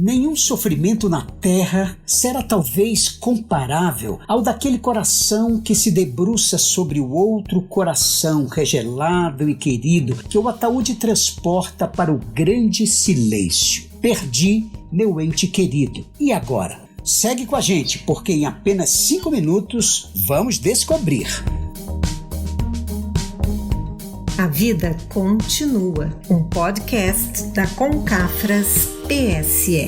Nenhum sofrimento na terra será talvez comparável ao daquele coração que se debruça sobre o outro coração regelado e querido que o ataúde transporta para o grande silêncio. Perdi meu ente querido. E agora? Segue com a gente, porque em apenas 5 minutos vamos descobrir. A Vida Continua, um podcast da Concafras PSE.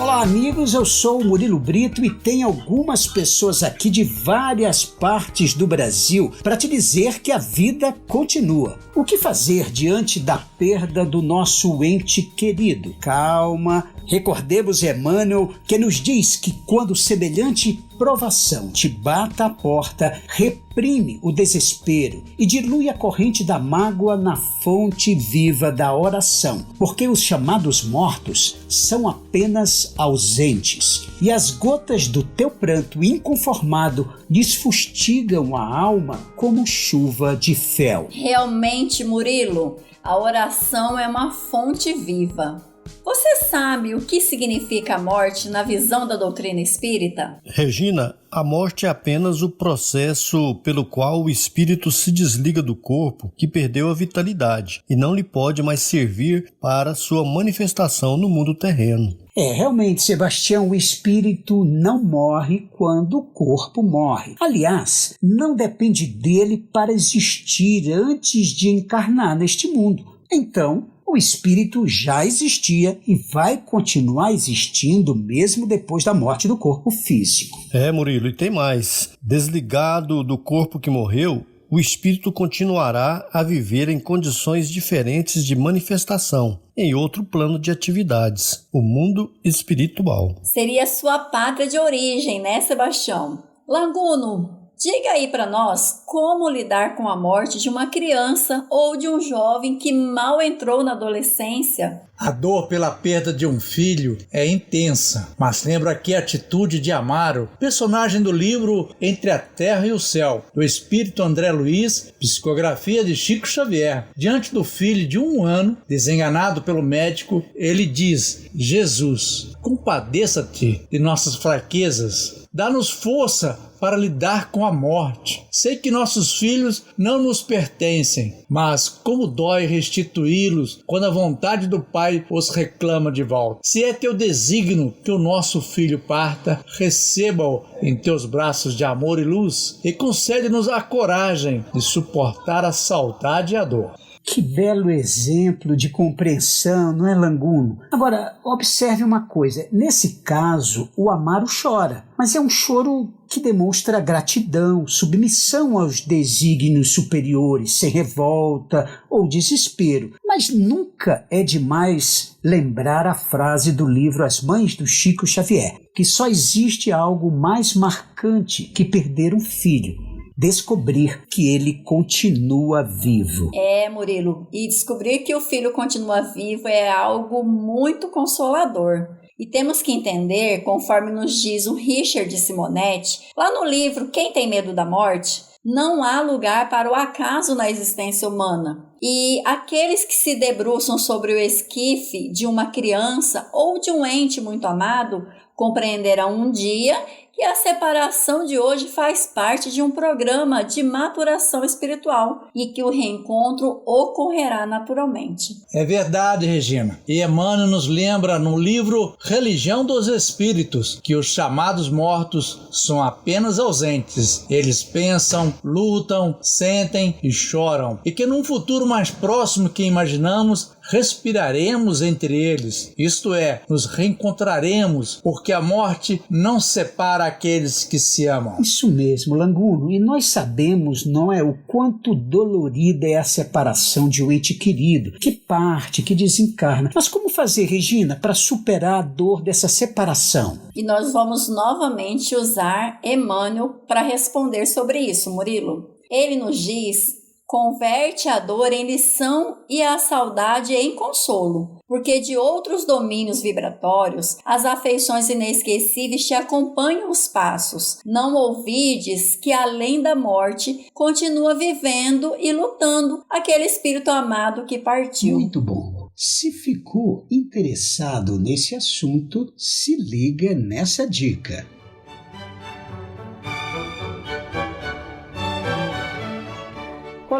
Olá amigos, eu sou o Murilo Brito e tem algumas pessoas aqui de várias partes do Brasil para te dizer que a vida continua. O que fazer diante da perda do nosso ente querido? Calma, recordemos Emmanuel que nos diz que quando semelhante provação te bata à porta, reprime o desespero e dilui a corrente da mágoa na fonte viva da oração, porque os chamados mortos são apenas ausentes, e as gotas do teu pranto inconformado lhes fustigam a alma como chuva de fel. Realmente, Murilo, a oração é uma fonte viva. Você sabe o que significa a morte na visão da doutrina espírita? Regina, a morte é apenas o processo pelo qual o espírito se desliga do corpo que perdeu a vitalidade e não lhe pode mais servir para sua manifestação no mundo terreno. Realmente, Sebastião, o espírito não morre quando o corpo morre. Aliás, não depende dele para existir antes de encarnar neste mundo. Então, o espírito já existia e vai continuar existindo mesmo depois da morte do corpo físico. Murilo, e tem mais. Desligado do corpo que morreu, o espírito continuará a viver em condições diferentes de manifestação, em outro plano de atividades, o mundo espiritual. Seria sua pátria de origem, né, Sebastião? Laguno, diga aí para nós como lidar com a morte de uma criança ou de um jovem que mal entrou na adolescência. A dor pela perda de um filho é intensa, mas lembra aqui a atitude de Amaro, personagem do livro Entre a Terra e o Céu, do espírito André Luiz, psicografia de Chico Xavier. Diante do filho de 1 ano, desenganado pelo médico, ele diz: Jesus, compadeça-te de nossas fraquezas, dá-nos força para lidar com a morte. Sei que nossos filhos não nos pertencem, mas como dói restituí-los quando a vontade do Pai os reclama de volta. Se é teu desígnio que o nosso filho parta, receba-o em teus braços de amor e luz e concede-nos a coragem de suportar a saudade e a dor. Que belo exemplo de compreensão, não é, Languno? Agora, observe uma coisa. Nesse caso, o Amaro chora, mas é um choro que demonstra gratidão, submissão aos desígnios superiores, sem revolta ou desespero. Mas nunca é demais lembrar a frase do livro As Mães do Chico Xavier, que só existe algo mais marcante que perder um filho: descobrir que ele continua vivo. Murilo, e descobrir que o filho continua vivo é algo muito consolador. E temos que entender, conforme nos diz o Richard Simonetti, lá no livro Quem Tem Medo da Morte, não há lugar para o acaso na existência humana. E aqueles que se debruçam sobre o esquife de uma criança ou de um ente muito amado compreenderão um dia que a separação de hoje faz parte de um programa de maturação espiritual e que o reencontro ocorrerá naturalmente. É verdade, Regina. E Emmanuel nos lembra no livro Religião dos Espíritos que os chamados mortos são apenas ausentes. Eles pensam, lutam, sentem e choram. E que num futuro mais próximo que imaginamos, respiraremos entre eles, isto é, nos reencontraremos, porque a morte não separa aqueles que se amam. Isso mesmo, Languno, e nós sabemos, não é, o quanto dolorida é a separação de um ente querido, que parte, que desencarna. Mas como fazer, Regina, para superar a dor dessa separação? E nós vamos novamente usar Emmanuel para responder sobre isso, Murilo. Ele nos diz converte a dor em lição e a saudade em consolo, porque de outros domínios vibratórios as afeições inesquecíveis te acompanham os passos. Não ouvides que além da morte continua vivendo e lutando aquele espírito amado que partiu. Muito bom. Se ficou interessado nesse assunto, se liga nessa dica.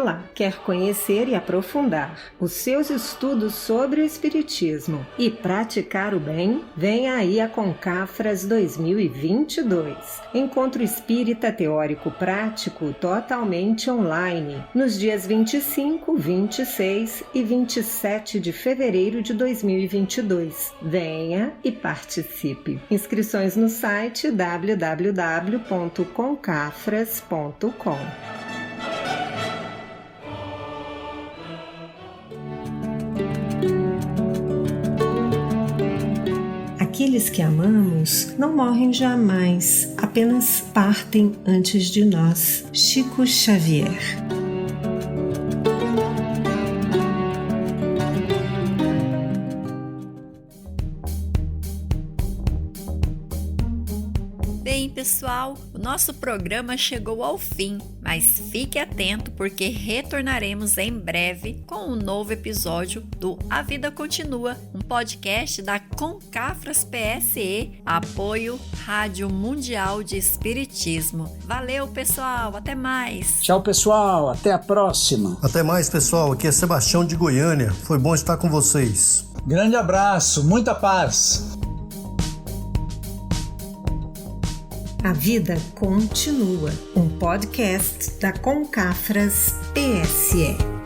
Olá, quer conhecer e aprofundar os seus estudos sobre o Espiritismo e praticar o bem? Venha aí a Concafras 2022. Encontro espírita teórico prático totalmente online, nos dias 25, 26 e 27 de fevereiro de 2022. Venha e participe. Inscrições no site www.concafras.com. Aqueles que amamos não morrem jamais, apenas partem antes de nós. Chico Xavier. Bem, pessoal, o nosso programa chegou ao fim, mas fique atento porque retornaremos em breve com um novo episódio do A Vida Continua, um podcast da Concafras PSE, apoio Rádio Mundial de Espiritismo. Valeu, pessoal, até mais! Tchau, pessoal, até a próxima! Até mais, pessoal. Aqui é Sebastião de Goiânia. Foi bom estar com vocês. Grande abraço, muita paz. A Vida Continua, um podcast da Concafras PSE.